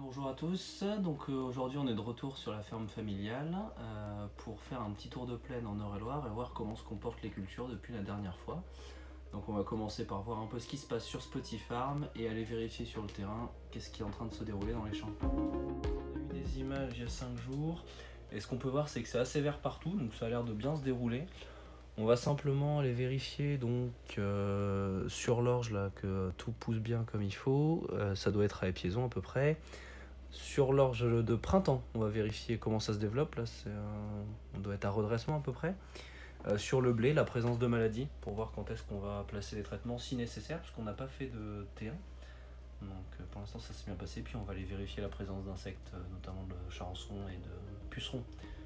Bonjour à tous, donc aujourd'hui on est de retour sur la ferme familiale pour faire un petit tour de plaine en Eure-et-Loire et voir comment se comportent les cultures depuis la dernière fois. Donc on va commencer par voir un peu ce qui se passe sur ce petit farm et aller vérifier sur le terrain qu'est-ce qui est en train de se dérouler dans les champs. On a eu des images il y a 5 jours et ce qu'on peut voir c'est que c'est assez vert partout, donc ça a l'air de bien se dérouler. On va simplement aller vérifier donc sur l'orge là que tout pousse bien comme il faut, ça doit être à épiaison à peu près. Sur l'orge de printemps, on va vérifier comment ça se développe, là on doit être à redressement à peu près. Sur le blé, la présence de maladies, pour voir quand est-ce qu'on va placer les traitements si nécessaire, parce qu'on n'a pas fait de T1. Donc pour l'instant ça s'est bien passé, puis on va aller vérifier la présence d'insectes, notamment de charançons et de pucerons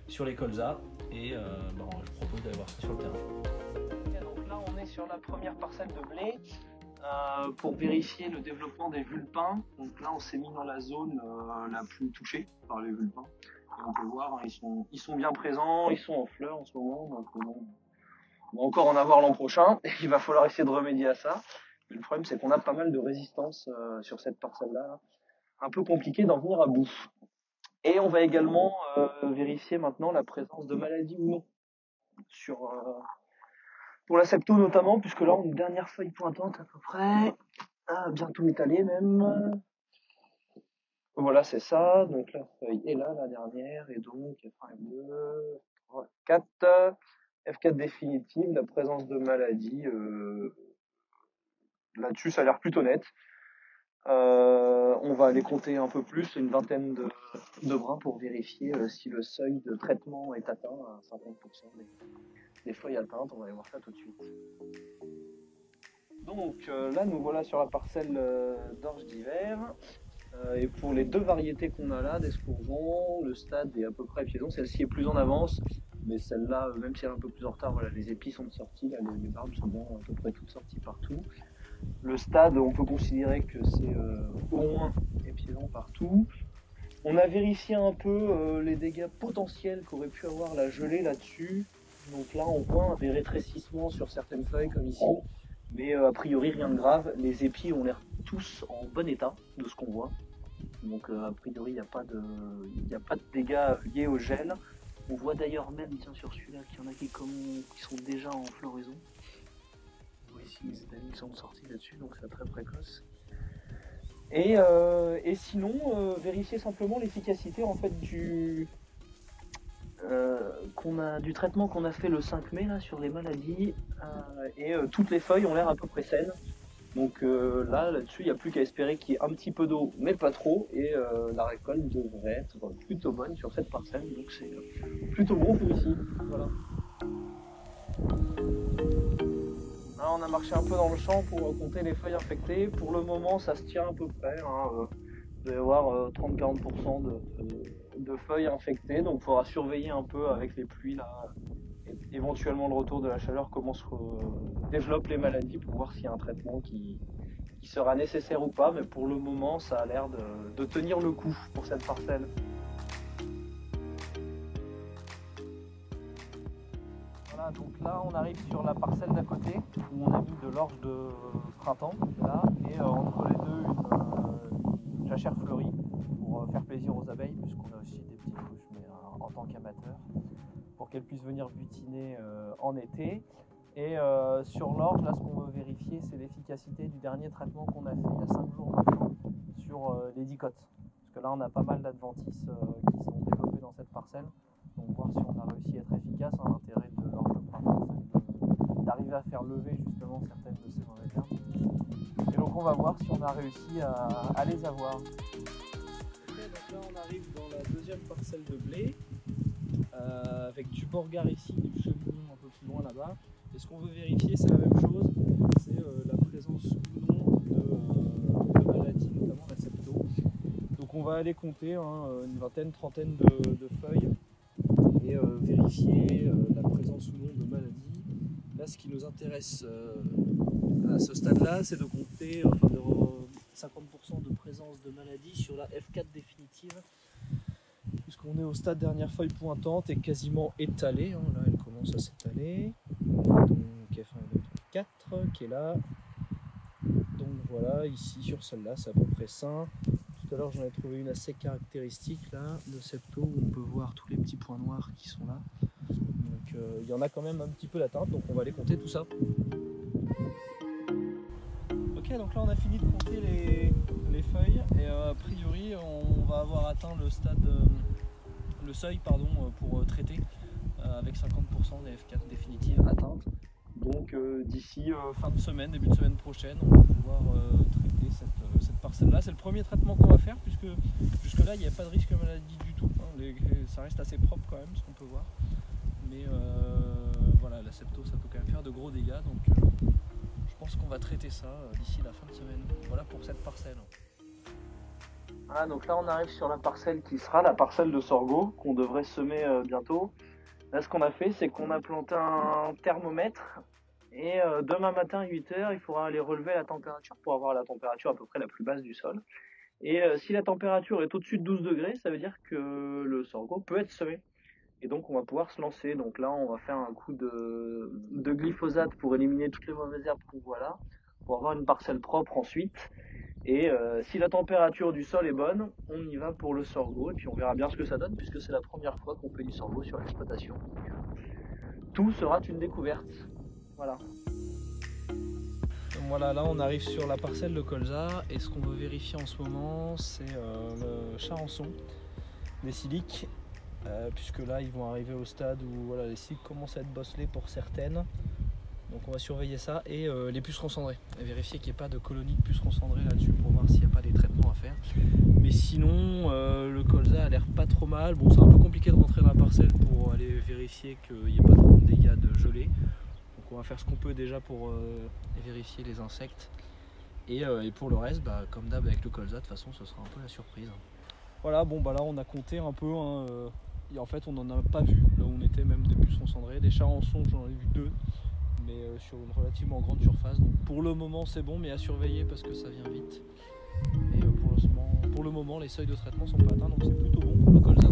sur les colzas, et je propose d'aller voir ça sur le terrain. Donc là on est sur la première parcelle de blé pour vérifier le développement des vulpins. Donc là on s'est mis dans la zone la plus touchée par les vulpins. Et on peut voir, hein, ils sont bien présents, ils sont en fleurs en ce moment, donc on va encore en avoir l'an prochain, et il va falloir essayer de remédier à ça. Mais le problème c'est qu'on a pas mal de résistance sur cette parcelle-là, un peu compliqué d'en venir à bout. Et on va également vérifier maintenant la présence de maladies ou non pour la septo notamment, puisque là on a une dernière feuille pointante à peu près, bientôt étalée même. Voilà, c'est ça, donc la feuille est là, la dernière, et donc F1, F2, 3, 4, F4 définitive, la présence de maladie, là-dessus ça a l'air plutôt net. On va aller compter un peu plus, une vingtaine de brins pour vérifier si le seuil de traitement est atteint à 50% des feuilles atteintes. On va aller voir ça tout de suite. Donc là nous voilà sur la parcelle d'orge d'hiver, et pour les deux variétés qu'on a là d'escourgeons, le stade est à peu près piéton. Celle-ci est plus en avance, mais celle-là, même si elle est un peu plus en retard, voilà, les épis sont sortis, là, les barbes sont bien à peu près toutes sorties partout. Le stade, on peut considérer que c'est au moins épiéton partout. On a vérifié un peu les dégâts potentiels qu'aurait pu avoir la gelée là-dessus. Donc là on voit des rétrécissements sur certaines feuilles comme ici, mais a priori rien de grave. Les épis ont l'air tous en bon état de ce qu'on voit. Donc a priori il n'y a pas de dégâts liés au gel. On voit d'ailleurs même, tiens, sur celui-là, qu'il y en a qui sont déjà en floraison. Vous voyez ici les étamines sont sortis là-dessus, donc c'est très précoce. Et sinon, vérifier simplement l'efficacité en fait du traitement qu'on a fait le 5 mai là, sur les maladies, et toutes les feuilles ont l'air à peu près saines. Donc là-dessus, il n'y a plus qu'à espérer qu'il y ait un petit peu d'eau, mais pas trop, et la récolte devrait être plutôt bonne sur cette parcelle, donc c'est plutôt bon pour ici. Voilà. Là, on a marché un peu dans le champ pour compter les feuilles infectées. Pour le moment, ça se tient à peu près. Il doit y avoir 30-40% de feuilles infectées, donc il faudra surveiller un peu avec les pluies là, et éventuellement le retour de la chaleur, comment se développent les maladies pour voir s'il y a un traitement qui sera nécessaire ou pas, mais pour le moment ça a l'air de tenir le coup pour cette parcelle. Voilà, donc là on arrive sur la parcelle d'à côté où on a mis de l'orge de printemps là, et entre les deux une jachère fleurie pour faire plaisir aux abeilles, puisqu'on a aussi des petites ruches, mais en tant qu'amateur, pour qu'elles puissent venir butiner en été. Et sur l'orge, là, ce qu'on veut vérifier, c'est l'efficacité du dernier traitement qu'on a fait il y a 5 jours sur les dicotes. Parce que là, on a pas mal d'adventices qui sont développés dans cette parcelle. Donc, voir si on a réussi à être efficace. L'intérêt de l'orge de printemps, c'est d'arriver à faire lever justement certaines de ces mauvaises herbes. Et donc, on va voir si on a réussi à les avoir. Ok, donc là, on arrive dans la deuxième parcelle de blé, avec du borgard ici, du chemillon un peu plus loin là-bas. Et ce qu'on veut vérifier, c'est la même chose, c'est la présence ou non de maladies, notamment la septo. Donc on va aller compter une vingtaine, trentaine de feuilles et vérifier la présence ou non de maladies. Là, ce qui nous intéresse à ce stade-là, c'est de compter 50% de présence de maladies sur la F4 définitive, puisqu'on est au stade dernière feuille pointante et quasiment étalée. Là, elle commence à s'étaler. Donc F1 4 qui est là. Donc voilà, ici sur celle-là, c'est à peu près sain. tout à l'heure j'en ai trouvé une assez caractéristique là, de septo, où on peut voir tous les petits points noirs qui sont là. Donc il y en a quand même un petit peu d'atteinte, donc on va les compter tout ça. Ok, donc là on a fini de compter les feuilles et a priori on va avoir atteint le stade, le seuil pardon, pour traiter avec 50% des F4 définitives atteintes. Donc d'ici fin de semaine, début de semaine prochaine, on va pouvoir traiter cette parcelle-là. C'est le premier traitement qu'on va faire puisque jusque là il n'y a pas de risque maladie du tout. Hein. Ça reste assez propre quand même ce qu'on peut voir. Mais voilà, la septo ça peut quand même faire de gros dégâts. Donc je pense qu'on va traiter ça d'ici la fin de semaine. Voilà pour cette parcelle. Voilà, donc là on arrive sur la parcelle qui sera la parcelle de sorgho qu'on devrait semer bientôt. Là ce qu'on a fait c'est qu'on a planté un thermomètre et demain matin à 8 h il faudra aller relever la température pour avoir la température à peu près la plus basse du sol. Et si la température est au-dessus de 12 degrés, ça veut dire que le sorgho peut être semé. Et donc on va pouvoir se lancer. Donc là on va faire un coup de glyphosate pour éliminer toutes les mauvaises herbes qu'on voit là, pour avoir une parcelle propre ensuite. Et si la température du sol est bonne, on y va pour le sorgho et puis on verra bien ce que ça donne puisque c'est la première fois qu'on fait du sorgho sur l'exploitation. Tout sera une découverte. Voilà. Donc voilà, là on arrive sur la parcelle de colza et ce qu'on veut vérifier en ce moment c'est le charançon des siliques puisque là ils vont arriver au stade où voilà, les siliques commencent à être bosselés pour certaines. Donc on va surveiller ça et les pucerons cendrés, et vérifier qu'il n'y ait pas de colonies de pucerons cendrés là-dessus pour voir s'il n'y a pas des traitements à faire. Mais sinon le colza a l'air pas trop mal. Bon, c'est un peu compliqué de rentrer dans la parcelle pour aller vérifier qu'il n'y ait pas trop de dégâts de gelée. Donc on va faire ce qu'on peut déjà pour vérifier les insectes. Et pour le reste, bah, comme d'hab avec le colza, de toute façon ce sera un peu la surprise. Voilà, bon bah là on a compté un peu, hein, et en fait on n'en a pas vu là où on était, même des pucerons cendrés. Des charançons, j'en ai vu 2. Mais sur une relativement grande surface. Donc pour le moment c'est bon, mais à surveiller parce que ça vient vite. Et pour le moment les seuils de traitement sont pas atteints, donc c'est plutôt bon pour le colza.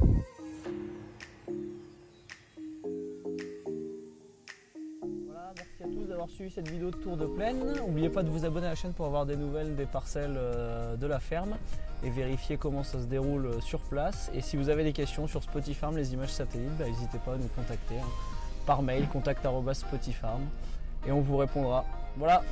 Voilà, merci à tous d'avoir suivi cette vidéo de tour de plaine. N'oubliez pas de vous abonner à la chaîne pour avoir des nouvelles des parcelles de la ferme et vérifier comment ça se déroule sur place. Et si vous avez des questions sur Spotifarm, les images satellites, bah, n'hésitez pas à nous contacter. Hein. Par mail, contact@spotifarm, et on vous répondra. Voilà.